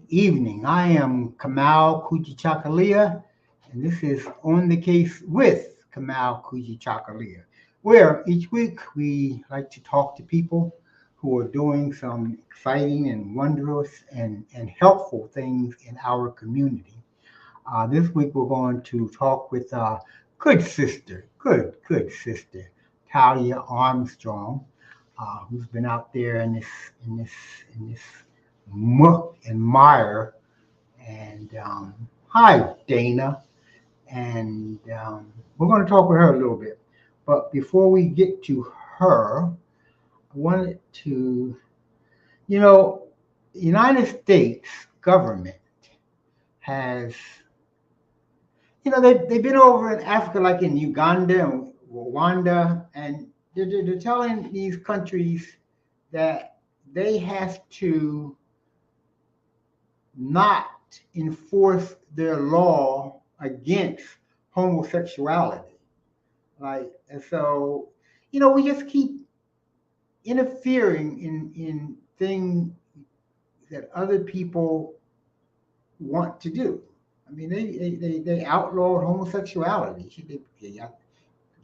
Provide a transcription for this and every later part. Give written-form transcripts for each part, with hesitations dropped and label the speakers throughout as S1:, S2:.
S1: evening. I am Kamau Kujichagulia, and this is On the Case with Kamau Kujichagulia, where each week we like to talk to people who are doing some exciting and wondrous and helpful things in our community. This week we're going to talk with good sister, good sister, Talia Armstrong, who's been out there in this muck and mire. And hi, Dana. And we're going to talk with her a little bit. But before we get to her, I wanted to, you know, the United States government has, they've been over in Africa, like in Uganda and Rwanda, and they're telling these countries that they have to not enforce their law against homosexuality. And so, we just keep interfering in things that other people want to do. I mean, they outlawed homosexuality. They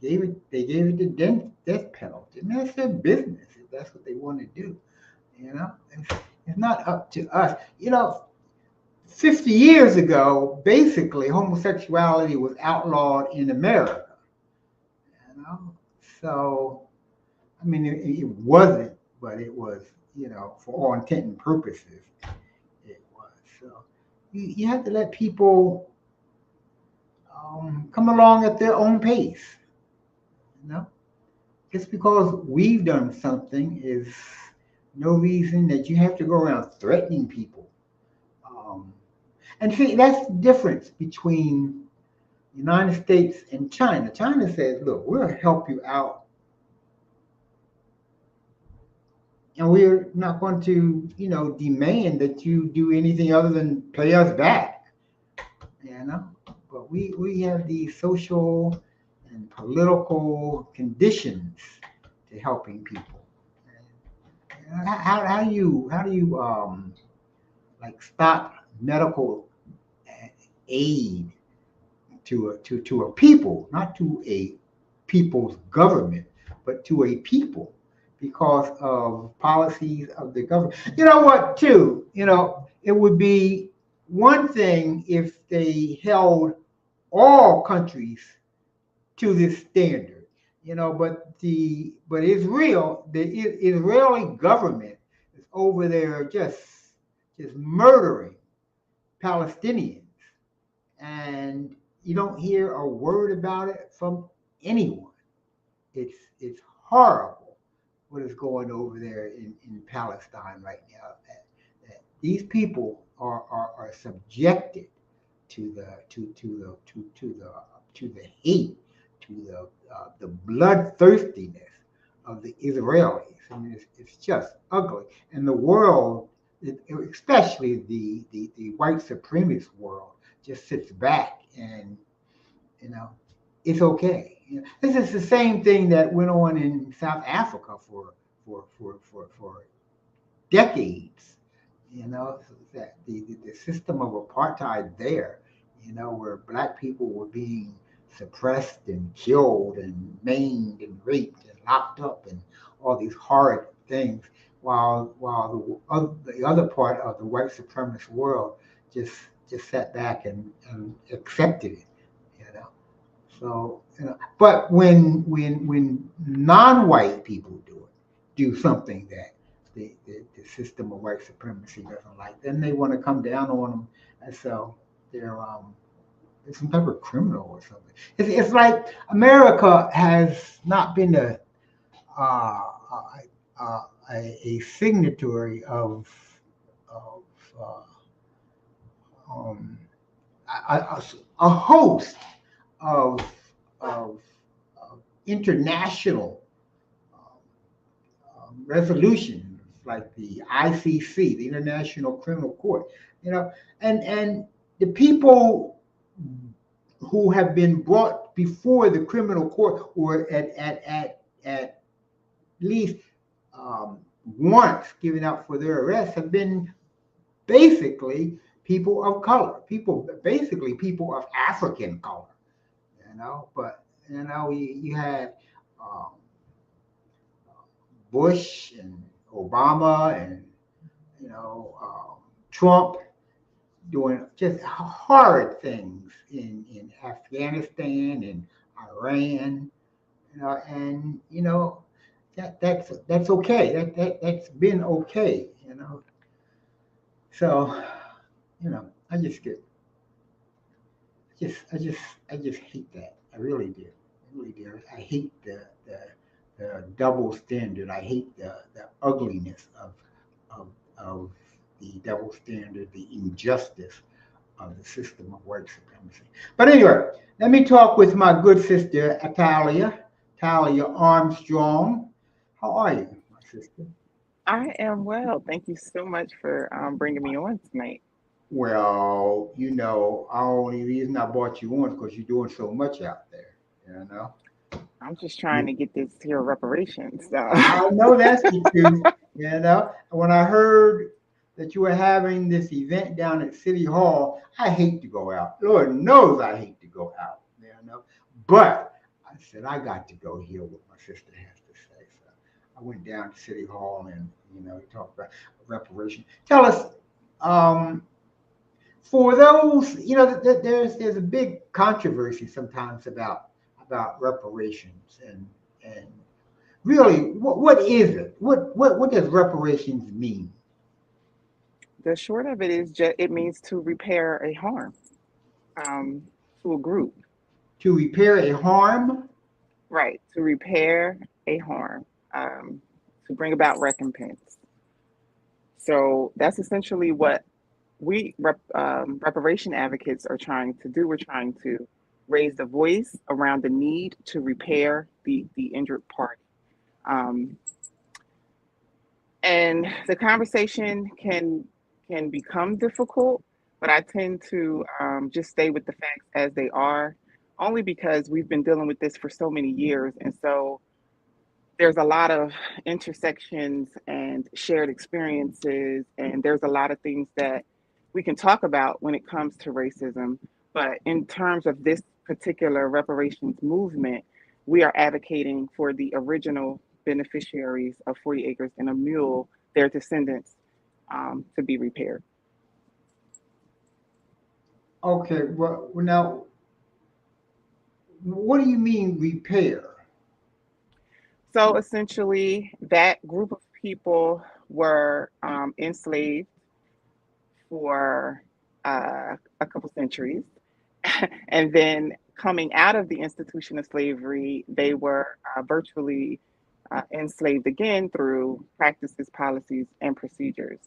S1: gave it the death penalty. I mean, that's their business if that's what they want to do. It's not up to us. 50 years ago, basically, homosexuality was outlawed in America. So, I mean, it wasn't, but it was, for all intent and purposes, it was. So, you have to let people come along at their own pace. Just because we've done something is no reason that you have to go around threatening people. And see, that's the difference between the United States and China. China says, look, we'll help you out. And we're not going to, demand that you do anything other than pay us back. But we have these social and political conditions to helping people. How do you stop medical aid to a people, not to a people's government, but to a people because of policies of the government? You know what, too? It would be one thing if they held all countries to this standard, but Israel, the Israeli government is over there just murdering Palestinians, and you don't hear a word about it from anyone. It's horrible what is going over there in Palestine right now. That these people are subjected to the hate, to the bloodthirstiness of the Israelis. I mean, it's just ugly, and the world, especially the white supremacist world, just sits back and it's okay. This is the same thing that went on in South Africa for decades. That the system of apartheid there, where black people were being suppressed and killed and maimed and raped and locked up and all these horrid things, while the other part of the white supremacist world just sat back and accepted it. So but when non-white people do something that the system of white supremacy doesn't like, then they want to come down on them, and so they're some type of criminal or something. It's like America has not been a signatory of a host of international resolutions, like the ICC, the International Criminal Court. And the people who have been brought before the criminal court, or at least once given out for their arrest, have been basically people of color, basically people of African color, but you had um, Bush and Obama and Trump doing just horrid things in Afghanistan and Iran, and that's okay. That's been okay. So I just get I just hate that. I really do. I really do. I hate the double standard. I hate the ugliness of of the double standard, the injustice of the system of white supremacy. But anyway, let me talk with my good sister Atalia Armstrong. How are you, my sister?
S2: I am well. Thank you so much for bringing me on tonight.
S1: Well, the only reason I brought you on is because you're doing so much out there. You know,
S2: I'm just trying
S1: you,
S2: to get this here reparations. So.
S1: I know that's the truth. When I heard that you were having this event down at City Hall, I hate to go out. Lord knows I hate to go out. But I said I got to go hear what my sister has to say. So I went down to City Hall and we talked about reparation. Tell us, um, for those, there's a big controversy sometimes about reparations and really, what is it? What does reparations mean?
S2: The short of it is just it means to repair a harm um, to a group,
S1: To repair a harm?
S2: right? To repair a harm, to bring about recompense. So that's essentially what reparation advocates are trying to do. We're trying to raise the voice around the need to repair the injured party. Um, and the conversation can become difficult, but I tend to just stay with the facts as they are, only because we've been dealing with this for so many years, and so there's a lot of intersections and shared experiences, and there's a lot of things that we can talk about when it comes to racism. But in terms of this particular reparations movement, we are advocating for the original beneficiaries of 40 acres and a mule, their descendants, to be repaired.
S1: Okay, well now, what do you mean repair?
S2: So essentially, that group of people were enslaved for a couple centuries. And then coming out of the institution of slavery, they were virtually enslaved again through practices, policies, and procedures.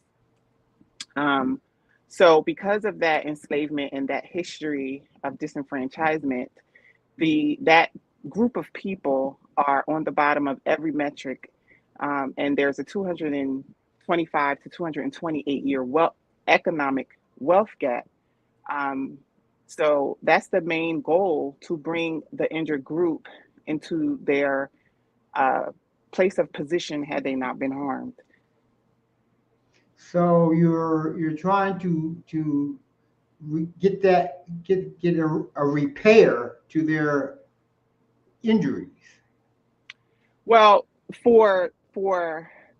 S2: Um, so, because of that enslavement and that history of disenfranchisement, that group of people are on the bottom of every metric, and there's a 225 to 228 year economic wealth gap. Um, so that's the main goal, to bring the injured group into their uh, place of position had they not been harmed.
S1: So you're trying to get a repair to their injuries.
S2: Well, for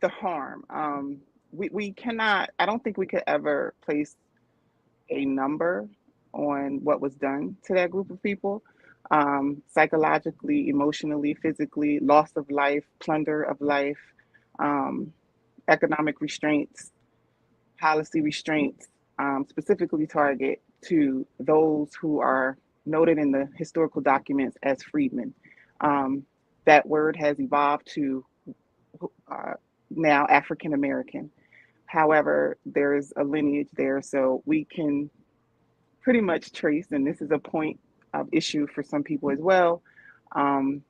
S2: the harm, we cannot. I don't think we could ever place a number on what was done to that group of people, psychologically, emotionally, physically, loss of life, plunder of life, um, economic restraints, policy restraints, specifically target to those who are noted in the historical documents as freedmen. Um, that word has evolved to uh, now African American. However, there's a lineage there, so we can pretty much trace, and this is a point of issue for some people as well, um,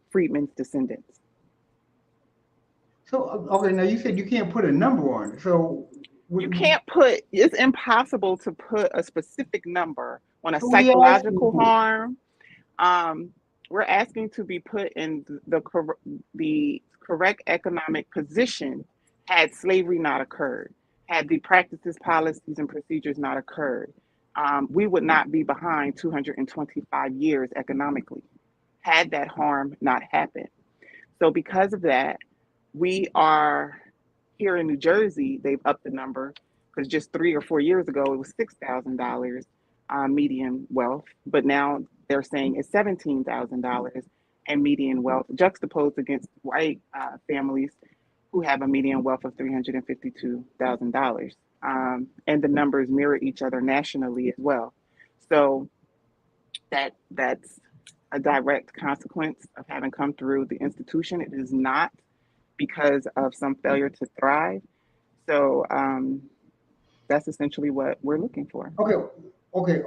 S2: freedmen's descendants.
S1: So okay, now you said you can't put a number on it. So
S2: You can't put, it's impossible to put a specific number on a
S1: what are you asking
S2: psychological
S1: for?
S2: harm. Um, we're asking to be put in the correct economic position had slavery not occurred. Had the practices, policies, and procedures not occurred, we would not be behind 225 years economically had that harm not happened. So, because of that, we are here in New Jersey, they've upped the number because just 3 or 4 years ago it was $6,000 median wealth, but now they're saying it's $17,000 and median wealth, juxtaposed against white families who have a median wealth of $352,000. And the numbers mirror each other nationally as well. So that's a direct consequence of having come through the institution. It is not because of some failure to thrive. So that's essentially what we're looking for.
S1: Okay, okay.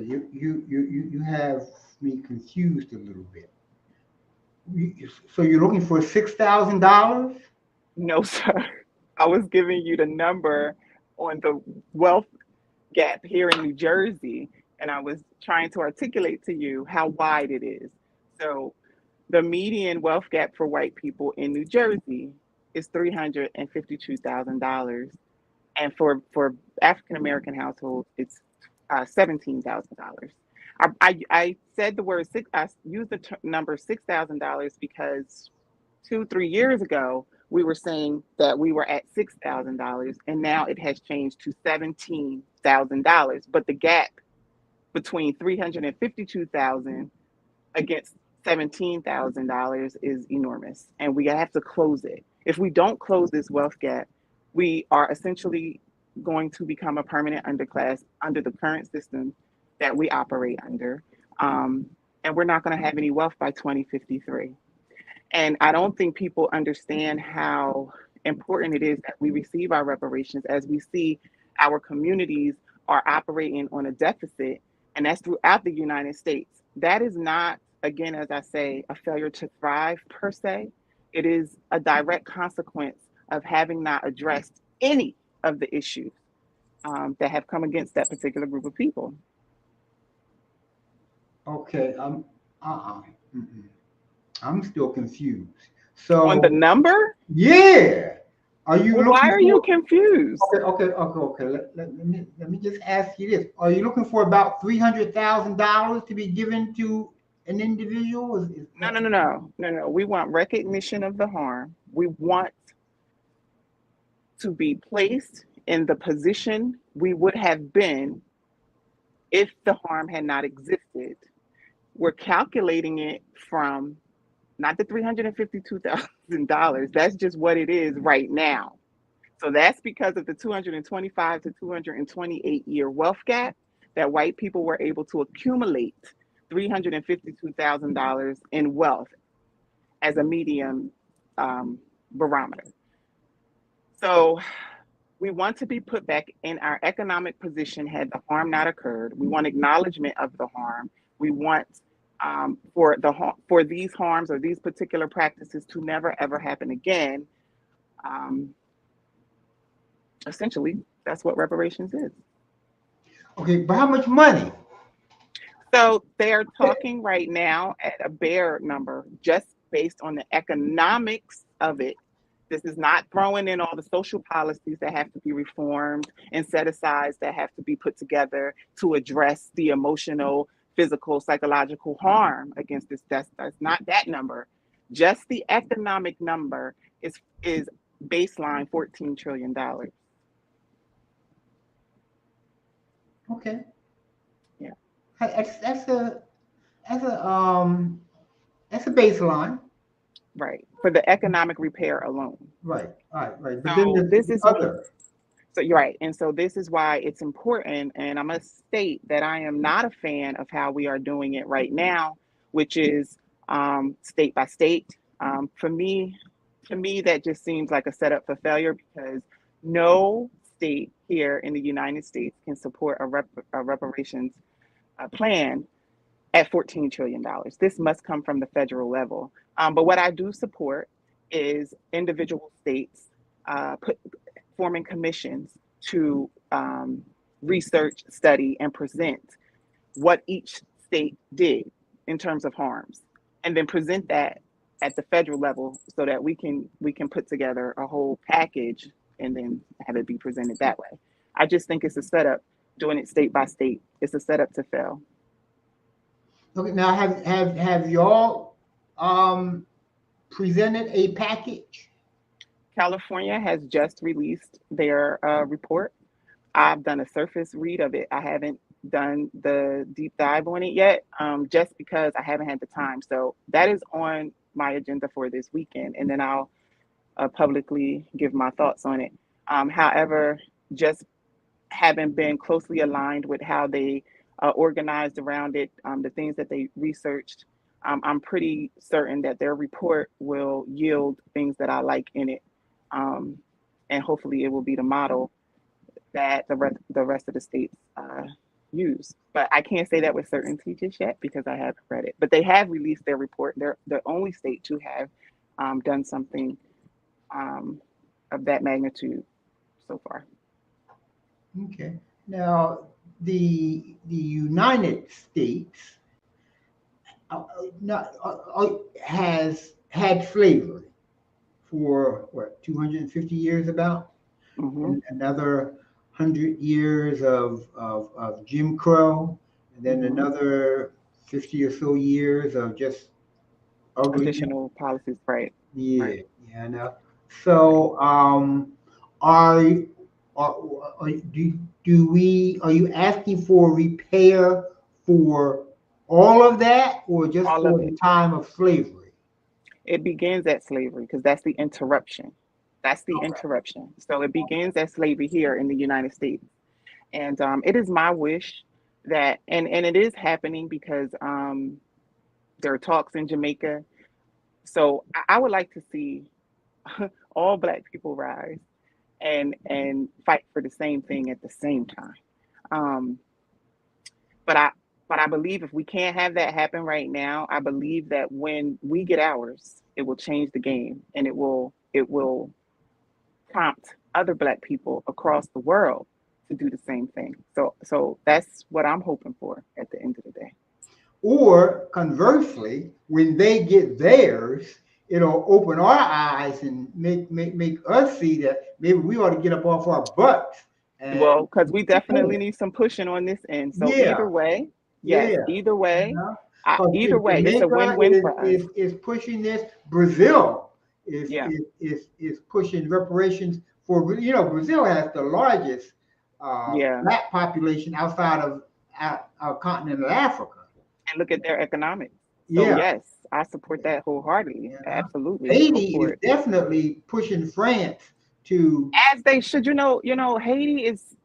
S1: You have me confused a little bit. So you're looking for $6,000?
S2: No, sir. I was giving you the number on the wealth gap here in New Jersey, and I was trying to articulate to you how wide it is. So the median wealth gap for white people in New Jersey is $352,000, and for African American households, it's $17,000. I said the word six. I used the number $6,000 because 2 3 years ago we were saying that we were at $6,000, and now it has changed to $17,000. But the gap between 352,000 against $17,000 is enormous, and we have to close it. If we don't close this wealth gap, we are essentially going to become a permanent underclass under the current system that we operate under, and we're not going to have any wealth by 2053. And I don't think people understand how important it is that we receive our reparations as we see our communities are operating on a deficit, and that's throughout the United States. That is not, again, as I say, a failure to thrive per se. It is a direct consequence of having not addressed any of the issues that have come against that particular group of people.
S1: Okay, uh-uh. Mm-mm. I'm still confused.
S2: On the
S1: So,
S2: number,
S1: yeah, are you
S2: well, why
S1: looking
S2: are you
S1: for?
S2: confused?
S1: Okay. Let me just ask you this: are you looking for about $300,000 to be given to an individual? Is
S2: No,
S1: that
S2: no, no, no, no, no. We want recognition of the harm. We want to be placed in the position we would have been if the harm had not existed. We're calculating it from not the $352,000. That's just what it is right now. So that's because of the 225 to 228-year wealth gap that white people were able to accumulate $352,000 in wealth as a medium barometer. So we want to be put back in our economic position had the harm not occurred. We want acknowledgement of the harm. We want for these harms or these particular practices to never ever happen again. Um, Essentially, that's what reparations is.
S1: okay? But how much money?
S2: So they are talking right now at a bare number just based on the economics of it. This is not throwing in all the social policies that have to be reformed and set aside that have to be put together to address the emotional, physical, psychological harm against this. That's not that number. Just the economic number is baseline $14 trillion.
S1: Okay,
S2: Yeah.
S1: That's a that's a baseline.
S2: Right. For the economic repair alone.
S1: Right, right. But then
S2: So
S1: there's
S2: this
S1: the
S2: is
S1: other.
S2: so you're right. And so this is why it's important. And I must state that I am not a fan of how we are doing it right now, which is state by state. For me, to me, that just seems like a setup for failure because no state here in the United States can support a reparations plan at $14 trillion. This must come from the federal level. But what I do support is individual states forming commissions to research, study, and present what each state did in terms of harms, and then present that at the federal level so that we can put together a whole package and then have it be presented that way. I just think it's a setup. Doing it state by state, it's a setup to fail.
S1: Okay, now have y'all presented a package?
S2: California has just released their report. I've done a surface read of it. I haven't done the deep dive on it yet, just because I haven't had the time. So that is on my agenda for this weekend, and then I'll publicly give my thoughts on it. However, just having been closely aligned with how they organized around it, the things that they researched, I'm pretty certain that their report will yield things that I like in it. Um, and hopefully it will be the model that the rest of the states use. But I can't say that with certainty just yet because I haven't read it. But they have released their report. They're the only state to have done something of that magnitude so far.
S1: Okay. Now, the United States has had slavery for what, 250 years about,
S2: Mm-hmm.
S1: and another 100 years of Jim Crow, and then
S2: Mm-hmm.
S1: another 50 or so years of just ugliness.
S2: Additional policies, right?
S1: Yeah,
S2: Right.
S1: yeah, I know. So, are, are, are you asking for repair for all of that, or just
S2: All of
S1: for
S2: it.
S1: the time of slavery?
S2: It begins at slavery because that's the interruption. That's the
S1: Okay.
S2: interruption. So it begins at slavery here in the United States. And it is my wish that, and it is happening because there are talks in Jamaica. So I would like to see all Black people rise and fight for the same thing at the same time. Um, but I but I believe if we can't have that happen right now, I believe that when we get ours, it will change the game and it will prompt other Black people across the world to do the same thing. So that's what I'm hoping for at the end of the day.
S1: Or conversely, when they get theirs, it'll open our eyes and make us see that maybe we ought to get up off our butts and
S2: Well, because we definitely need some pushing on this end. So
S1: yeah,
S2: either way, yes,
S1: yeah.
S2: either
S1: You
S2: way,
S1: know, because
S2: either
S1: if
S2: way, it's a
S1: Jamaica
S2: win-win for us.
S1: is pushing this, Brazil
S2: Yeah,
S1: is pushing reparations for, Brazil has the largest
S2: yeah.
S1: black population outside of continental Africa.
S2: And look at their economics. So
S1: Yeah,
S2: yes, I support that wholeheartedly.
S1: you know.
S2: Absolutely, go
S1: Haiti
S2: for
S1: is
S2: it.
S1: definitely pushing France to
S2: As they should. Haiti is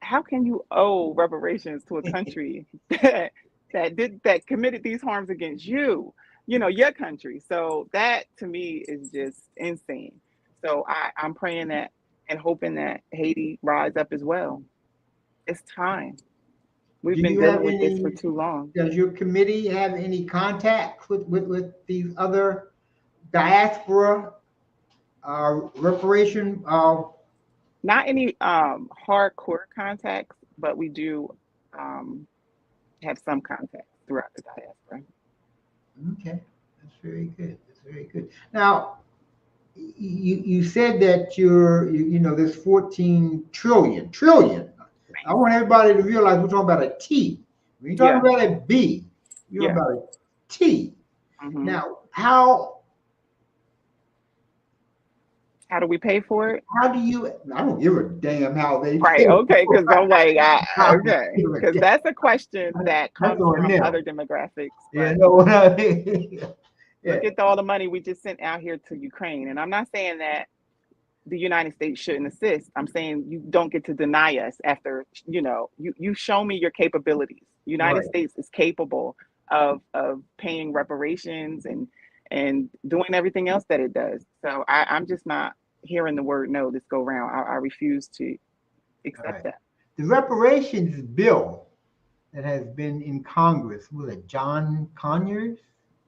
S2: how can you owe reparations to a country that committed these harms against you, your country. So that to me is just insane. So I'm praying that and hoping that Haiti rise up as well. It's time. We've
S1: do
S2: been
S1: you have
S2: dealing with this for
S1: any
S2: too long.
S1: does your committee have any contacts with these other diaspora reparation
S2: Not any hardcore contacts, but we do um, have some contacts throughout the diaspora.
S1: okay, that's very good. That's very good. Now, you said that there's 14 trillion. I want everybody to realize we're talking about a T. When you're talking
S2: Yeah,
S1: about a B, you're
S2: yeah.
S1: talking about a T.
S2: Hmm.
S1: Now, how
S2: How do we pay for it?
S1: how do you? I don't give a damn how they
S2: Right.
S1: pay
S2: Okay.
S1: for
S2: Because I'm like,
S1: it. I don't
S2: okay.
S1: give a
S2: Because
S1: damn.
S2: that's a question that
S1: That's
S2: comes
S1: on
S2: from
S1: them.
S2: other demographics.
S1: You
S2: But
S1: know what I mean? Yeah.
S2: look at all the money we just sent out here to Ukraine. And I'm not saying that the United States shouldn't assist. I'm saying you don't get to deny us after, you show me your capabilities. United
S1: Right.
S2: States is capable of paying reparations and doing everything else that it does. So I'm just not hearing the word no this go round. I refuse to
S1: All
S2: accept
S1: right.
S2: that.
S1: The reparations bill that has been in Congress, was it John Conyers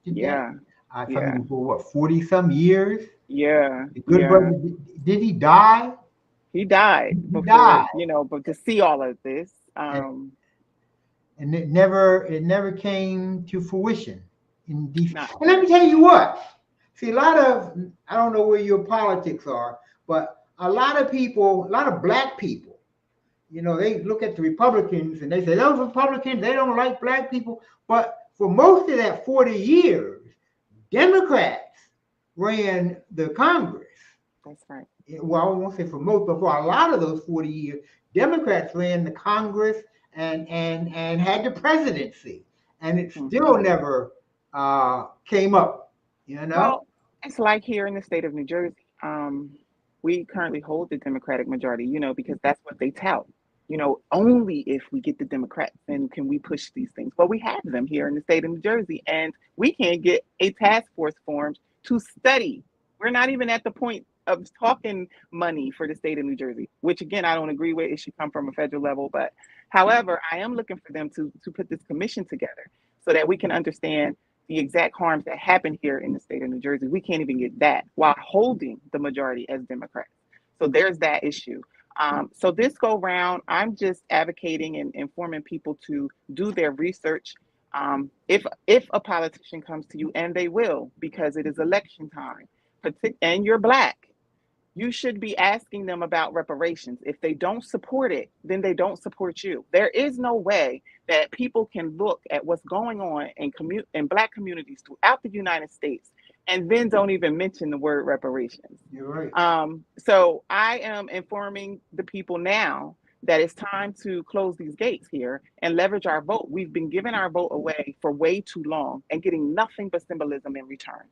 S1: did that?
S2: Yeah,
S1: I
S2: yeah,
S1: mean, for what, 40 some years?
S2: yeah,
S1: The good
S2: yeah.
S1: brother, did he die?
S2: He died
S1: He
S2: before,
S1: died.
S2: but to see all of this,
S1: And, and it never came to fruition in DC.
S2: not
S1: And let me tell you what. See, a lot of, I don't know where your politics are, but a lot of people, a lot of black people, they look at the Republicans and they say, those Republicans, they don't like black people. But for most of that 40 years, Democrats ran the Congress.
S2: That's right.
S1: Well, I won't say for most, but for a lot of those 40 years, Democrats ran the Congress and had the presidency. And it still never came up,
S2: Well, it's like here in the state of New Jersey. We currently hold the Democratic majority, because that's what they tout. Only if we get the Democrats, then can we push these things. But we have them here in the state of New Jersey, and we can't get a task force formed to study. We're not even at the point of talking money for the state of New Jersey, which again, I don't agree with. It should come from a federal level. But however, I am looking for them to put this commission together so that we can understand the exact harms that happen here in the state of New Jersey. We can't even get that while holding the majority as Democrats. So there's that issue. So this go round, I'm just advocating and informing people to do their research. If a politician comes to you, and they will, because it is election time, and you're black, you should be asking them about reparations. If they don't support it, then they don't support you. There is no way that people can look at what's going on in black communities throughout the United States and then don't even mention the word reparations.
S1: You're right.
S2: So I am informing the people now that it's time to close these gates here and leverage our vote. We've been giving our vote away for way too long and getting nothing but symbolism in return.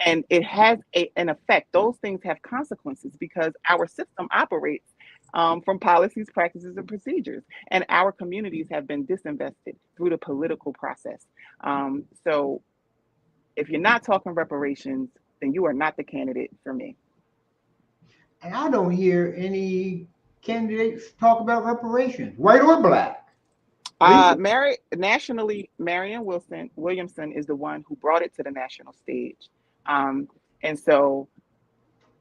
S2: And it has an effect. Those things have consequences because our system operates from policies, practices, and procedures. And our communities have been disinvested through the political process. So if you're not talking reparations, then you are not the candidate for me.
S1: And I don't hear any candidates talk about reparations, white or black.
S2: Nationally, Marianne Williamson is the one who brought it to the national stage. And so,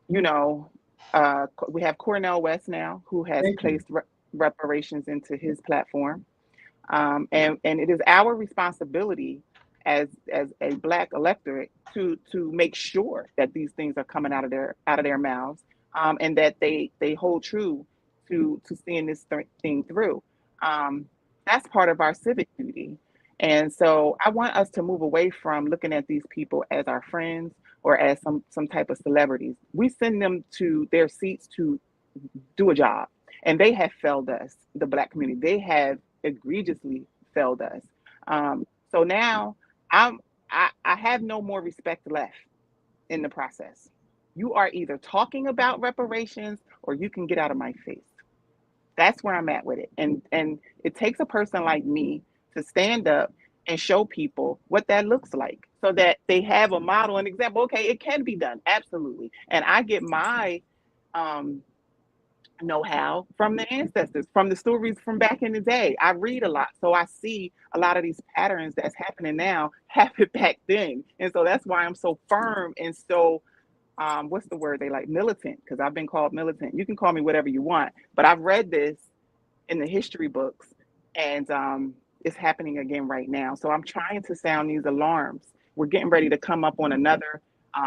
S2: we have Cornel West now, who has placed reparations into his platform. And it is our responsibility as a black electorate to make sure that these things are coming out of their mouths, and that they hold true to seeing this thing through. That's part of our civic duty. And so I want us to move away from looking at these people as our friends or as some type of celebrities. We send them to their seats to do a job, and they have failed us, the black community. They have egregiously failed us. So now I have no more respect left in the process. You are either talking about reparations or you can get out of my face. That's where I'm at with it. And it takes a person like me to stand up and show people what that looks like so that they have a model and example. Okay, it can be done. Absolutely. And I get my know-how from the ancestors, from the stories from back in the day. I read a lot. So I see a lot of these patterns that's happening now happened back then. And so that's why I'm so firm and so what's the word they like? Militant, because I've been called militant. You can call me whatever you want, but I've read this in the history books, and it's happening again right now. So I'm trying to sound these alarms. We're getting ready to come up on another.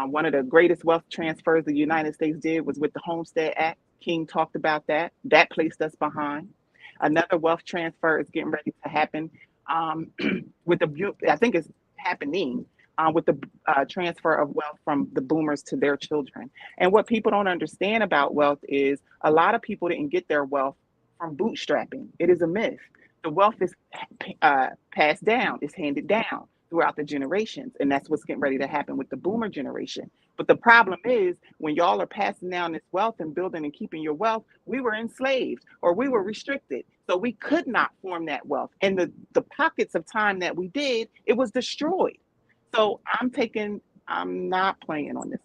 S2: One of the greatest wealth transfers the United States did was with the Homestead Act. King talked about that. That placed us behind. Another wealth transfer is getting ready to happen with I think it's happening. With the transfer of wealth from the boomers to their children. And what people don't understand about wealth is a lot of people didn't get their wealth from bootstrapping. It is a myth. The wealth is passed down, it's handed down throughout the generations. And that's what's getting ready to happen with the boomer generation. But the problem is when y'all are passing down this wealth and building and keeping your wealth, we were enslaved or we were restricted. So we could not form that wealth. And the pockets of time that we did, it was destroyed. So I'm not playing on this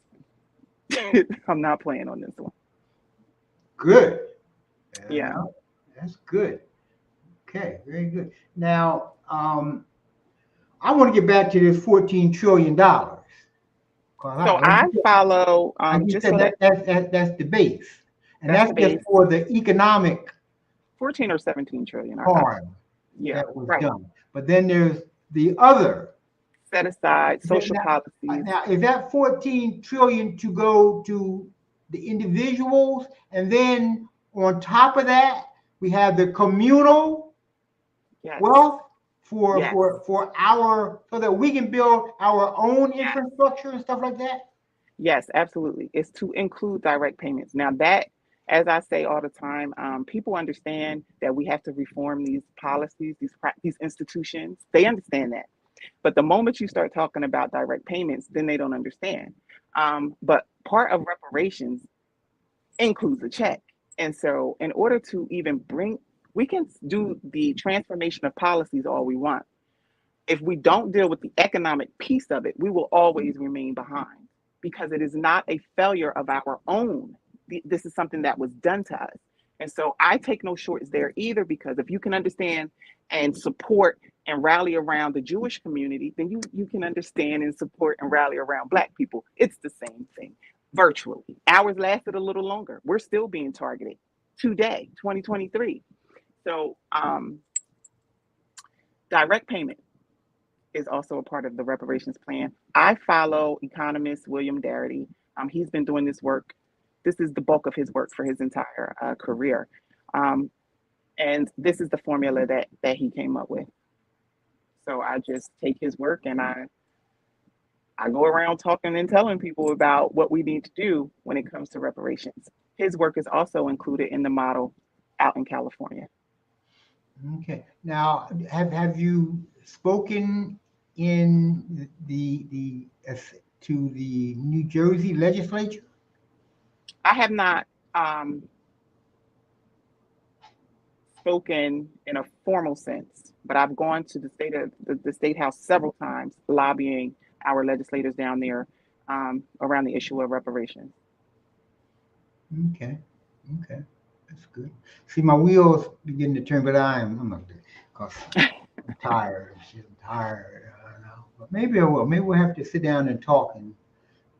S2: one. I'm not playing on this one.
S1: Good.
S2: Yeah.
S1: That's good. Okay, very good. Now, I want to get back to this $14 trillion.
S2: So I follow,
S1: just said that's the base. And that's just for the economic
S2: 14 or 17 trillion.
S1: Harm
S2: that
S1: was done. But then there's the other
S2: set aside social policies.
S1: Now, is that 14 trillion to go to the individuals, and then on top of that, we have the communal
S2: Yes.
S1: wealth
S2: Yes.
S1: for our, so that we can build our own
S2: Yes.
S1: infrastructure and stuff like that.
S2: Yes, absolutely. It's to include direct payments. Now that, as I say all the time, people understand that we have to reform these policies, these institutions. They understand that. But the moment you start talking about direct payments, then they don't understand. But part of reparations includes a check. And so, in order to even we can do the transformation of policies all we want. If we don't deal with the economic piece of it, we will always remain behind because it is not a failure of our own. This is something that was done to us. And so I take no shorts there either, because if you can understand and support and rally around the Jewish community, then you can understand and support and rally around Black people. It's the same thing virtually. Ours lasted a little longer. We're still being targeted today, 2023. So direct payment is also a part of the reparations plan. I follow economist William Darity. He's been doing this work. This is the bulk of his work for his entire career. And this is the formula that he came up with. So I just take his work and I go around talking and telling people about what we need to do when it comes to reparations. His work is also included in the model out in California.
S1: Okay. Now, have you spoken in to the New Jersey legislature?
S2: I have not spoken in a formal sense, but I've gone to the state house several times, lobbying our legislators down there around the issue of reparations.
S1: Okay. Okay. That's good. See, my wheels begin to turn, but I'm not there because I'm tired. I'm tired. I know. But maybe I will. Maybe we'll have to sit down and talk and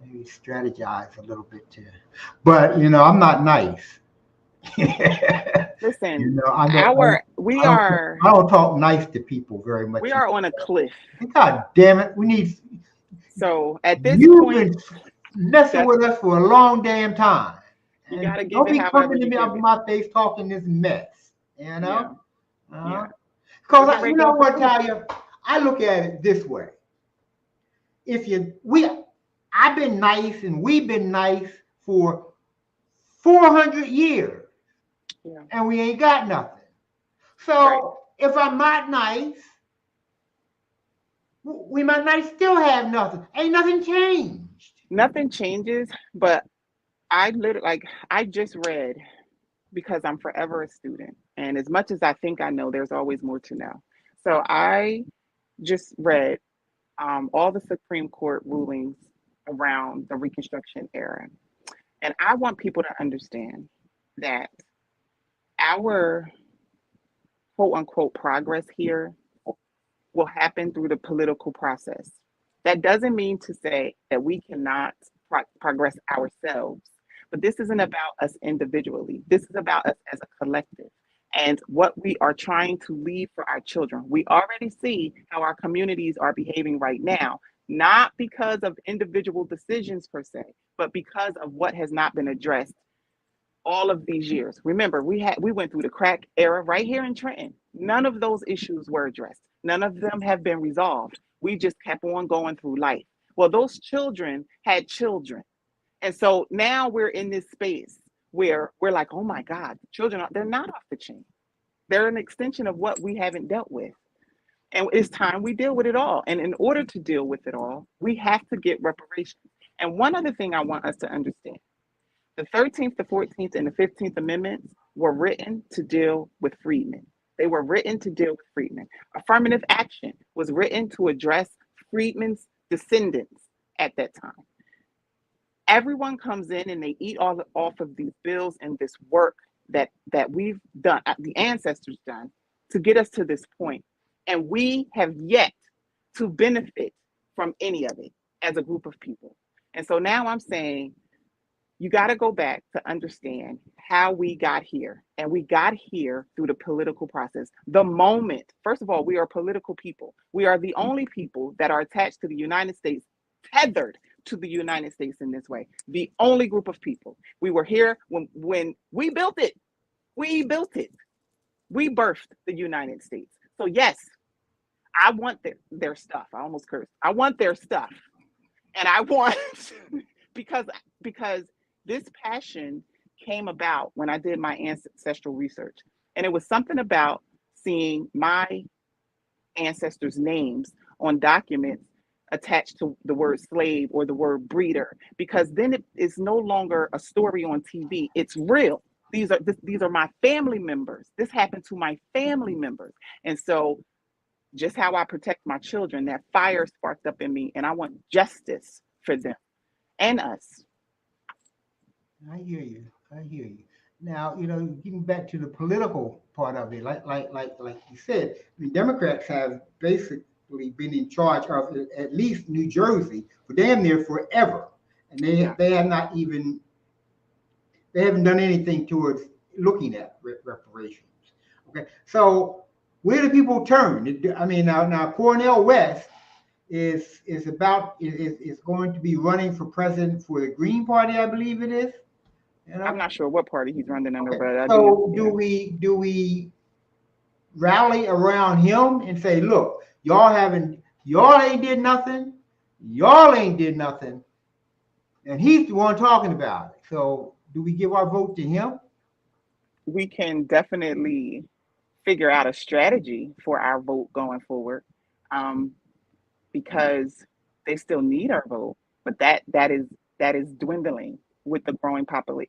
S1: maybe strategize a little bit too. But I'm not nice.
S2: Listen,
S1: I don't. I don't talk nice to people very much.
S2: We are on a cliff.
S1: God damn it! We need.
S2: So at this
S1: You've
S2: point,
S1: been messing with us for a long damn time.
S2: You
S1: And
S2: gotta give
S1: don't
S2: it
S1: be
S2: however
S1: coming to
S2: you
S1: me
S2: give
S1: up
S2: it.
S1: my face talking this mess.
S2: Yeah. Yeah.
S1: Because you know what, Talia? I look at it this way. I've been nice and we've been nice for 400 years, and we ain't got nothing. So if I'm not nice, we might not still have nothing. Ain't nothing changed.
S2: Nothing changes, but I just read, because I'm forever a student, and as much as I think I know, there's always more to know. So I just read all the Supreme Court rulings around the Reconstruction era, and I want people to understand that our quote unquote progress here will happen through the political process. That doesn't mean to say that we cannot progress ourselves, but this isn't about us individually. This is about us as a collective and what we are trying to leave for our children. We already see how our communities are behaving right now, not because of individual decisions per se, but because of what has not been addressed all of these years. Remember, we went through the crack era right here in Trenton. None of those issues were addressed. None of them have been resolved. We just kept on going through life. Well, those children had children. And so now we're in this space where we're like, oh my God, children, they're not off the chain. They're an extension of what we haven't dealt with. And it's time we deal with it all. And in order to deal with it all, we have to get reparations. And one other thing I want us to understand, the 13th, the 14th, and the 15th Amendments were written to deal with freedmen. They were written to deal with freedmen. Affirmative action was written to address freedmen's descendants at that time. Everyone comes in and they eat all off of these bills and this work that we've done, the ancestors done, to get us to this point. And we have yet to benefit from any of it as a group of people. And so now I'm saying, you got to go back to understand how we got here. And we got here through the political process. The moment, first of all, we are political people. We are the only people that are attached to the United States, tethered to the United States in this way. The only group of people. We were here when we built it. We built it. We birthed the United States. So yes, I want their stuff. I almost cursed. I want their stuff. And I want because because this passion came about when I did my ancestral research. And it was something about seeing my ancestors' names on documents attached to the word slave or the word breeder, because then it is no longer a story on TV. It's real. These are my family members. This happened to my family members. And so just how I protect my children, that fire sparked up in me, and I want justice for them and us.
S1: I hear you. I hear you. Now, getting back to the political part of it, like you said, the Democrats have basically been in charge of at least New Jersey for damn near forever, and they have not even they haven't done anything towards looking at reparations. Okay, so where do people turn? I mean, now Cornel West is going to be running for president for the Green Party, I believe it is.
S2: I'm not sure what party he's running under,
S1: Okay.
S2: but I
S1: So
S2: do.
S1: do we rally around him and say, look, y'all ain't did nothing, and he's the one talking about it. So do we give our vote to him?
S2: We can definitely figure out a strategy for our vote going forward, um, because they still need our vote, but that is dwindling with the growing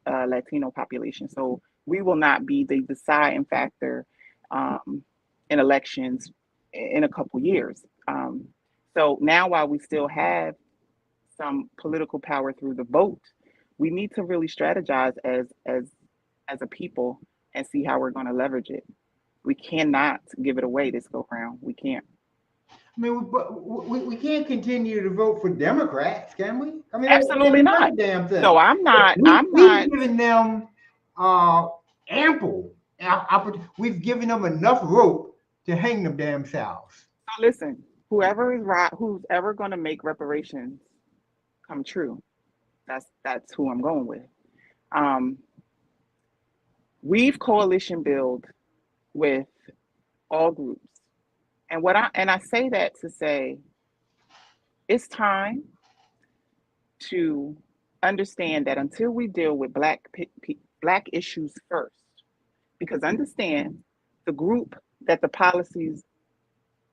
S2: Latino population. So we will not be the deciding factor um, in elections in a couple years. So now, while we still have some political power through the vote, we need to really strategize as a people and see how we're going to leverage it. We cannot give it away this go round. We can't.
S1: I mean, we can't continue to vote for Democrats, can we? I mean, that's
S2: Absolutely not.
S1: another damn
S2: So
S1: thing.
S2: I'm not.
S1: We've given them ample opportunity. We've given them enough rope to hang them damn selves.
S2: So listen, whoever is right, who's ever going to make reparations come true, that's who I'm going with. Um, we've coalition build with all groups, and I say that to say it's time to understand that until we deal with black issues first, because understand the group that the policies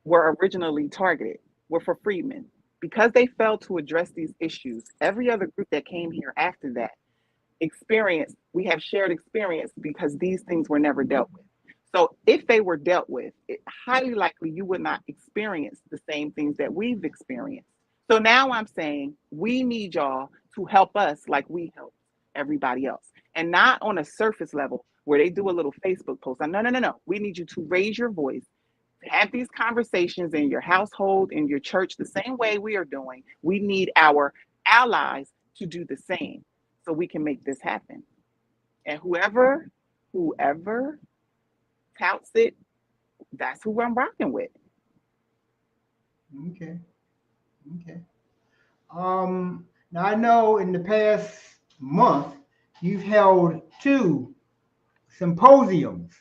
S2: were originally targeted were for freedmen. Because they failed to address these issues, every other group that came here after that we have shared experience because these things were never dealt with. So if they were dealt with, highly likely you would not experience the same things that we've experienced. So now I'm saying we need y'all to help us like we help everybody else. And not on a surface level where they do a little Facebook post. No, no, no, no. We need you to raise your voice, have these conversations in your household, in your church, the same way we are doing. We need our allies to do the same so we can make this happen. And whoever touts it, that's who I'm rocking with.
S1: Okay. Okay. Now I know in the past month you've held two symposiums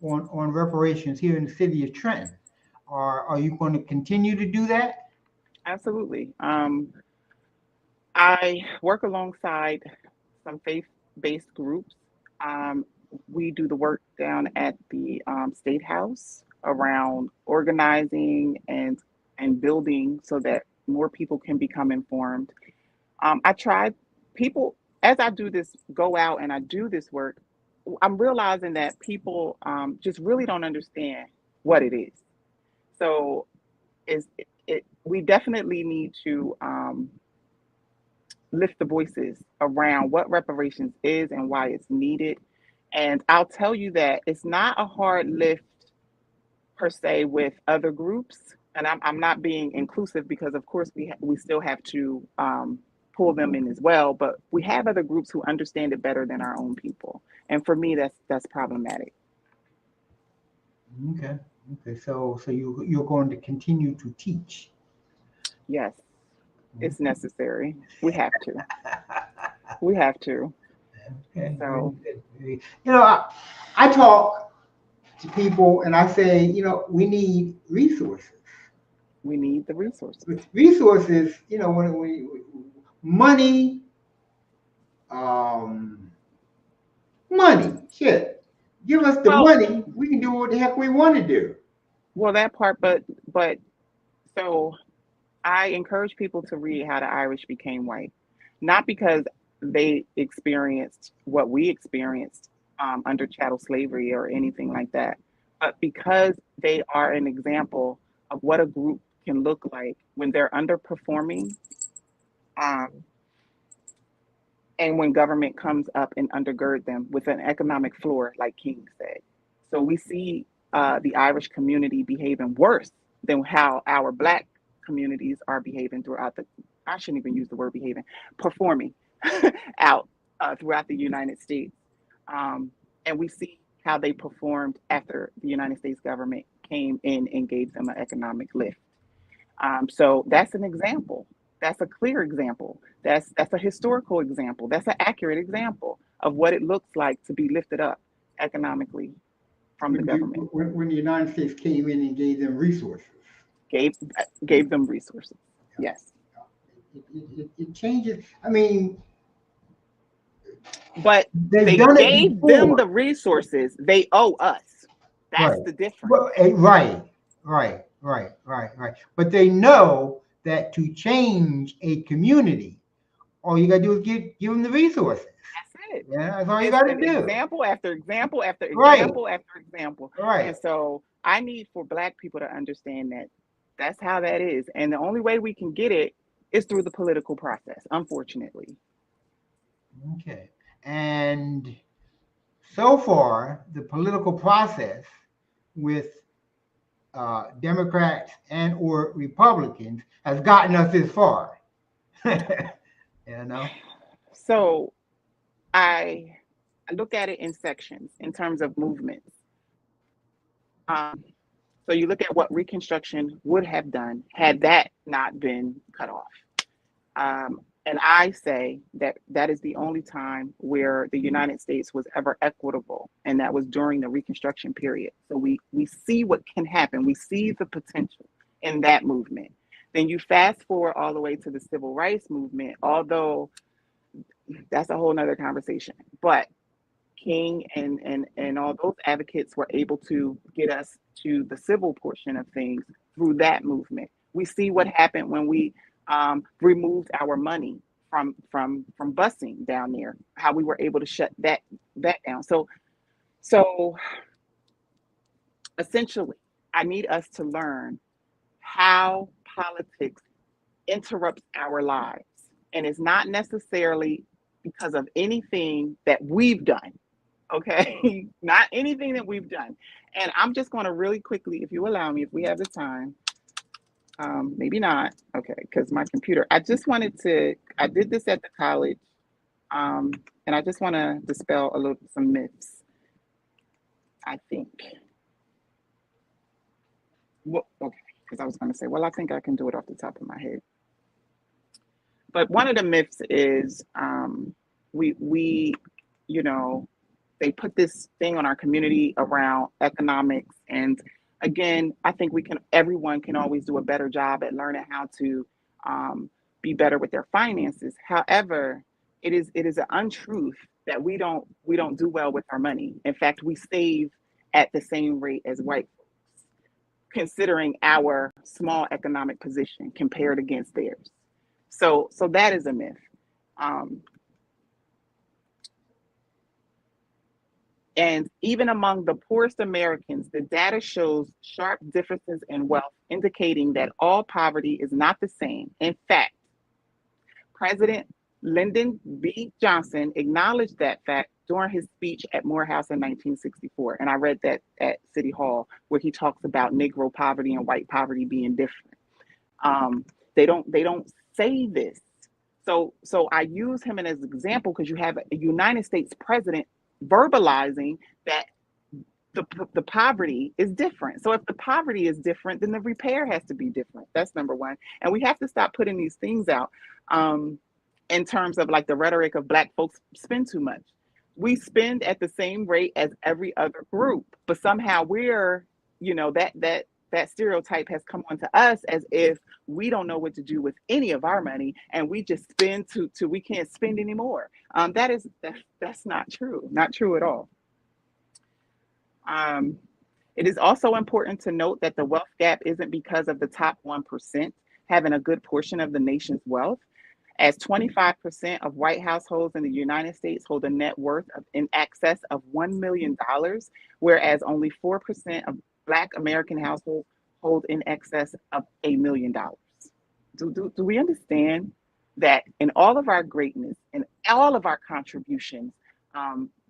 S1: on reparations here in the city of Trenton. Are you going to continue to do that?
S2: Absolutely. I work alongside some faith-based groups. Um, we do the work down at the State House around organizing and building so that more people can become informed. I try people as I do this, go out and I do this work. I'm realizing that people just really don't understand what it is. So we definitely need to lift the voices around what reparations is and why it's needed. And I'll tell you that it's not a hard lift per se with other groups. And I'm not being inclusive because, of course, we still have to pull them in as well. But we have other groups who understand it better than our own people. And for me, that's problematic.
S1: Okay. Okay. So you're going to continue to teach.
S2: Yes. It's necessary. We have to. We have to.
S1: Okay, very
S2: So
S1: good. I talk to people and I say, we need resources.
S2: we need the resources.
S1: Resources, when money, um, money, shit. Give us the
S2: Well,
S1: money, we can do what the heck we want to do.
S2: well, that part, but so I encourage people to read How the Irish Became White, not because they experienced what we experienced under chattel slavery or anything like that, but because they are an example of what a group can look like when they're underperforming, um, and when government comes up and undergird them with an economic floor, like King said. So we see the Irish community behaving worse than how our Black communities are behaving throughout the, I shouldn't even use the word behaving, performing out throughout the United States. Um, and we see how they performed after the United States government came in and gave them an economic lift. So that's an example. That's a clear example. That's a historical example. That's an accurate example of what it looks like to be lifted up economically from the government.
S1: When the United States came in and gave them resources.
S2: Gave gave them resources. Yes,
S1: It changes. I mean,
S2: but
S1: they've
S2: they
S1: done it
S2: gave them
S1: before.
S2: the resources. They owe us. That's
S1: Right.
S2: the difference.
S1: Well, right. But they know that to change a community, all you gotta do is give them the resources.
S2: That's it.
S1: Yeah, that's all you
S2: It's
S1: gotta
S2: an
S1: do.
S2: example after example after
S1: Right,
S2: example after example.
S1: right.
S2: And so I need for Black people to understand that that's how that is. And the only way we can get it is through the political process, unfortunately.
S1: Okay. And so far, the political process with Democrats and or Republicans has gotten us this far. you know.
S2: So I look at it in sections in terms of movements. Um, so you look at what Reconstruction would have done had that not been cut off. And I say that that is the only time where the United States was ever equitable, and that was during the Reconstruction period. So we see what can happen. We see the potential in that movement. Then you fast forward all the way to the Civil Rights Movement, although that's a whole nother conversation. But King and all those advocates were able to get us to the civil portion of things through that movement. We see what happened when we removed our money from busing down there. How we were able to shut that down. So essentially, I need us to learn how politics interrupts our lives, and it's not necessarily because of anything that we've done. Okay, not anything that we've done. And I'm just going to really quickly, if you allow me, if we have the time, maybe not, okay, because my computer, I did this at the college, um, and I just want to dispel some myths, I think. Well, okay, because I was going to say, well, I think I can do it off the top of my head. But one of the myths is we, you know, they put this thing on our community around economics. And again, I think everyone can always do a better job at learning how to be better with their finances. However, it is an untruth that we don't do well with our money. In fact, we save at the same rate as white folks, considering our small economic position compared against theirs. So that is a myth. Um, And even among the poorest Americans, the data shows sharp differences in wealth, indicating that all poverty is not the same. In fact, President Lyndon B. Johnson acknowledged that fact during his speech at Morehouse in 1964. And I read that at City Hall, where he talks about Negro poverty and white poverty being different. They don't say this. So I use him as an example because you have a United States president verbalizing that the poverty is different. So if the poverty is different, then the repair has to be different. That's number one. And we have to stop putting these things out in terms of like the rhetoric of Black folks spend too much. We spend at the same rate as every other group, but somehow we're, that stereotype has come onto us as if we don't know what to do with any of our money, and we just spend to we can't spend anymore. That's not true. Not true at all. It is also important to note that the wealth gap isn't because of the top 1% having a good portion of the nation's wealth, as 25% of white households in the United States hold a net worth in excess of $1 million, whereas only 4% of Black American households hold in excess of $1 million. Do we understand that in all of our greatness and all of our contributions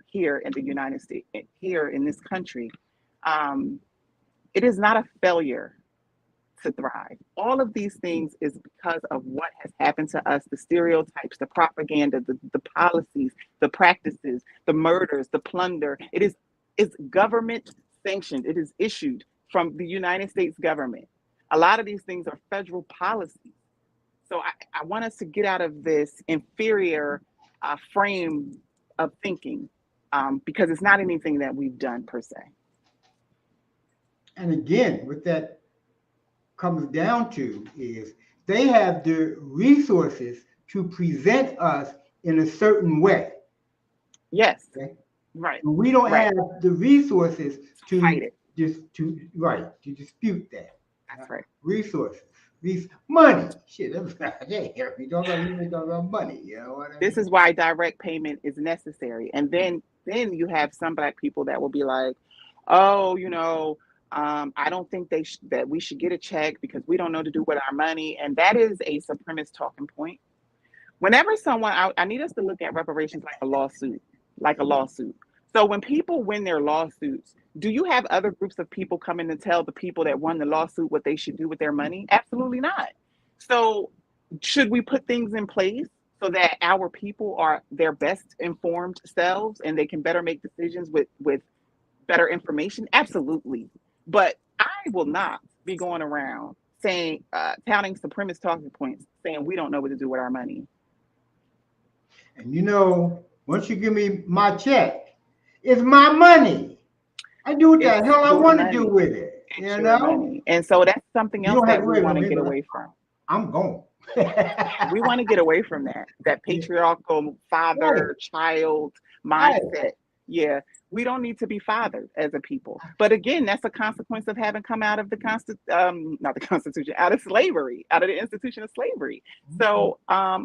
S2: here in the United States, here in this country, it is not a failure to thrive. All of these things is because of what has happened to us, the stereotypes, the propaganda, the policies, the practices, the murders, the plunder. It's government sanctioned. It is issued from the United States government. A lot of these things are federal policies. So I want us to get out of this inferior frame of thinking because it's not anything that we've done per se.
S1: And again, what that comes down to is they have the resources to present us in a certain way.
S2: Yes.
S1: Okay?
S2: Right.
S1: We don't have the resources to
S2: fight it.
S1: to dispute that.
S2: That's right.
S1: Resources. These money. Shit, we talk about money, you know what I mean?
S2: This is why direct payment is necessary. And then you have some Black people that will be like, oh, I don't think that we should get a check because we don't know to do with our money. And that is a supremacist talking point. Whenever someone, I need us to look at reparations like a lawsuit. So when people win their lawsuits, do you have other groups of people coming to tell the people that won the lawsuit what they should do with their money? Absolutely not. So should we put things in place so that our people are their best informed selves and they can better make decisions with better information? Absolutely. But I will not be going around saying, touting supremacist talking points, saying we don't know what to do with our money.
S1: And once you give me my check, it's my money. I do what the hell I want to do with it.
S2: It's your money. And so that's something else that we want to get away from.
S1: I'm gone.
S2: We want to get away from that patriarchal father-child mindset. Yeah, we don't need to be fathered as a people. But again, that's a consequence of having come out of the out of slavery, out of the institution of slavery. So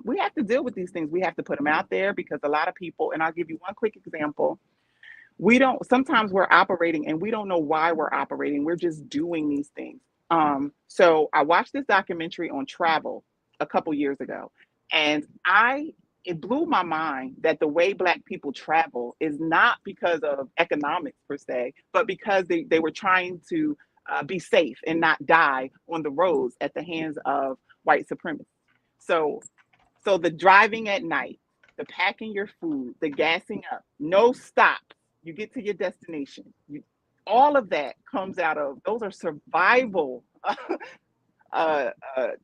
S2: we have to deal with these things. We have to put them out there because a lot of people, and I'll give you one quick example. Sometimes we're operating and we don't know why we're operating. We're just doing these things. So I watched this documentary on travel a couple years ago, and it blew my mind that the way Black people travel is not because of economics per se, but because they were trying to be safe and not die on the roads at the hands of white supremacists. So the driving at night, the packing your food, the gassing up, no stop. You get to your destination. All of that comes out of, those are survival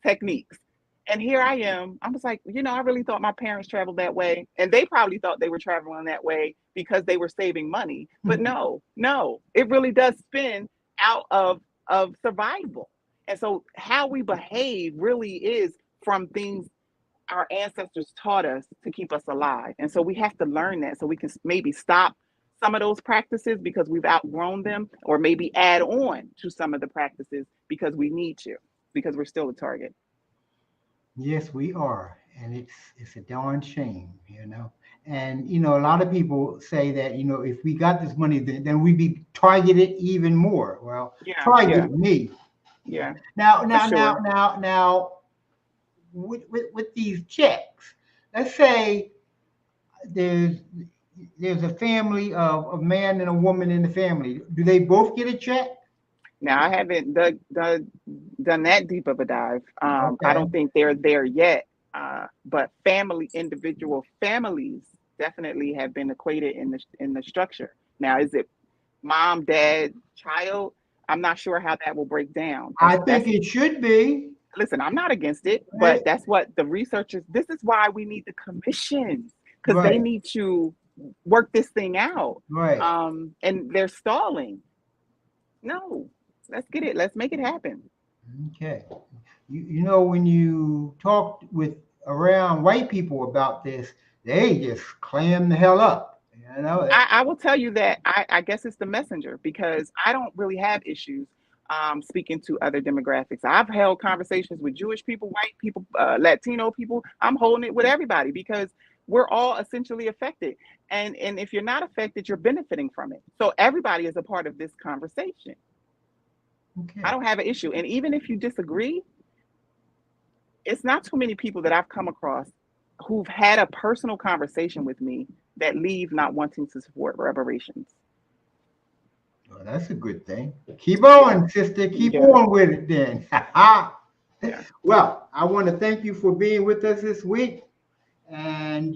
S2: techniques. And here I am. I was like, I really thought my parents traveled that way. And they probably thought they were traveling that way because they were saving money. But no, it really does spin out of survival. And so how we behave really is from things our ancestors taught us to keep us alive. And so we have to learn that so we can maybe stop some of those practices because we've outgrown them, or maybe add on to some of the practices because we need to, because we're still a target.
S1: Yes, we are. And it's a darn shame, And, a lot of people say that, if we got this money, then we'd be targeted even more. Well, target me.
S2: Yeah.
S1: Now, with these checks, let's say there's a family of a man and a woman in the family. Do they both get a check?
S2: Now, I haven't done that deep of a dive. Okay. I don't think they're there yet. But individual families definitely have been equated in the structure. Now, is it mom, dad, child, I'm not sure how that will break down.
S1: I think it should be.
S2: Listen, I'm not against it,
S1: Right.
S2: but that's what the researchers, this is why we need the commissions, because
S1: Right.
S2: they need to work this thing out.
S1: Right.
S2: And they're stalling. No, let's get it. Let's make it happen.
S1: Okay. You know, when you talk with around white people about this, they just clam the hell up. You know.
S2: I will tell you that I guess it's the messenger, because I don't really have issues speaking to other demographics. I've held conversations with Jewish people, white people, Latino people. I'm holding it with everybody because we're all essentially affected. And if you're not affected, you're benefiting from it. So everybody is a part of this conversation.
S1: Okay.
S2: I don't have an issue. And even if you disagree, it's not too many people that I've come across who've had a personal conversation with me that leave not wanting to support reparations.
S1: Well, that's a good thing. Keep on, sister. Keep on with it then. Well, I want to thank you for being with us this week. And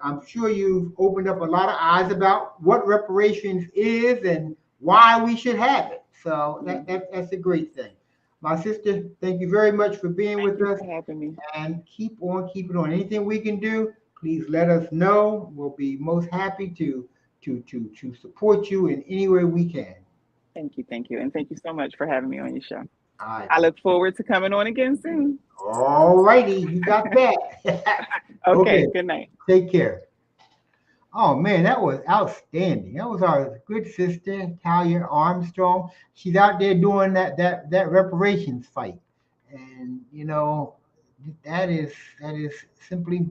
S1: I'm sure you've opened up a lot of eyes about what reparations is and why we should have it. So that's a great thing. My sister, thank you very much for being with us.
S2: For having me.
S1: And keep on keeping on. Anything we can do, please let us know. We'll be most happy to support you in any way we can.
S2: Thank you, and thank you so much for having me on your show.
S1: All right.
S2: I look forward to coming on again soon.
S1: All righty, you got that.
S2: Okay, good night.
S1: Take care. Oh man, that was outstanding. That was our good sister, Atalaya Armstrong. She's out there doing that reparations fight, and you know that is simply,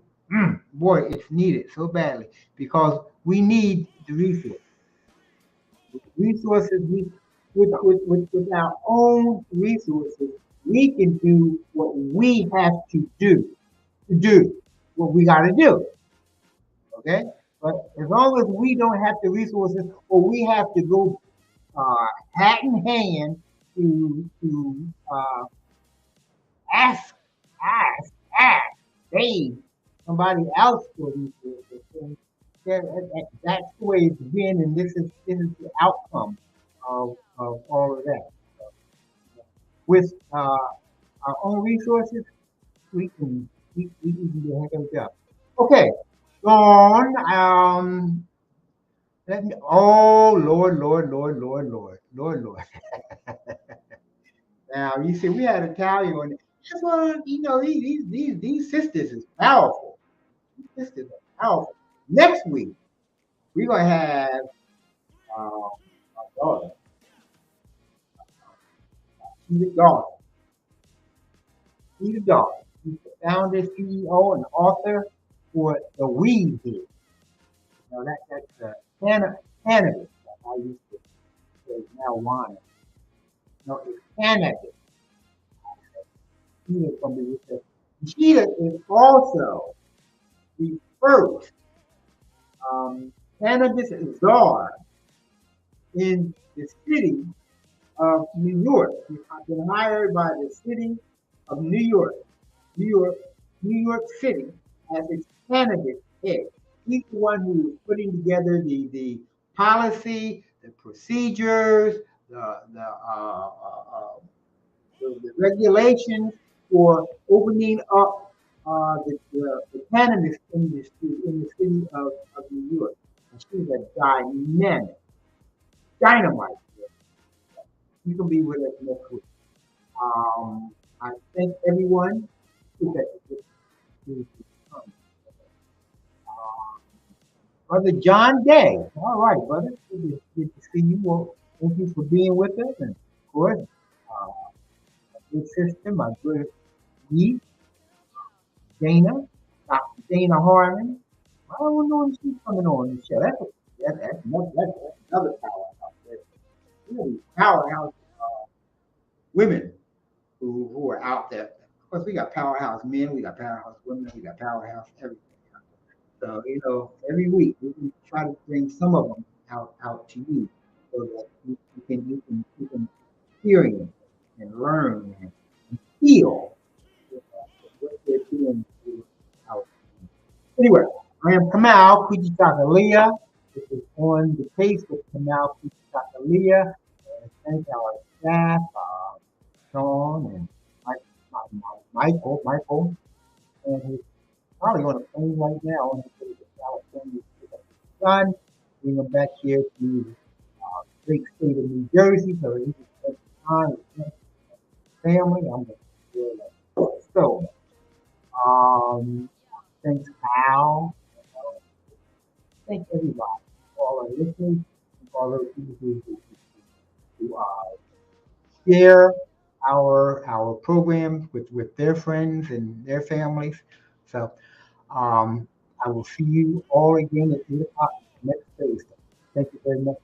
S1: boy, it's needed so badly because we need the resources. With our own resources, we can do what we have to do what we got to do. Okay. But as long as we don't have the resources, or we have to go hat in hand to ask, pay somebody else for resources, and that's the way it's been, and this is the outcome of all of that. With our own resources, we can do a heck of a job. Okay. On, oh Lord. Now you see, we had Italian on. That's why these sisters is powerful. These sisters are powerful. Next week we're gonna have our daughter. She's a daughter. She's the founder, CEO, and author for the weed here. Now that's cannabis. I used to say marijuana. No, it's cannabis. Sheila from the research. Sheila is also the first cannabis czar in the city of New York. She's been hired by the city of New York City as its cannabis head. He's the one who is putting together the policy, the procedures, the regulations for opening up the cannabis industry in the city of New York. And she's a dynamite. You can be with us next week. I thank everyone who Brother John Day. All right, brother. Good to see you. Well, thank you for being with us. And of course, my good sister, my good niece, Dana, Dr. Dana Harmon. I don't know when she's coming on the show. That's another powerhouse. Really powerhouse women who are out there. Of course, we got powerhouse men, we got powerhouse women, we got powerhouse everything. So, every week we can try to bring some of them out to you so that you can experience and learn and feel what they're doing out. Anyway, I am Kamau Kujichagulia. This is On the Case with Kamau Kujichagulia. Kujichagulia, and thank our staff, Sean and Michael, and he's probably on a plane right now on his way to California to pick up his son, bring him back here to great state of New Jersey, so he can spend time with his family. I'm going to feel that. So, thanks, Al. Thank everybody for all our listeners and for all those people who share our programs with their friends and their families. So I will see you all again at 8 o'clock next Thursday. Thank you very much.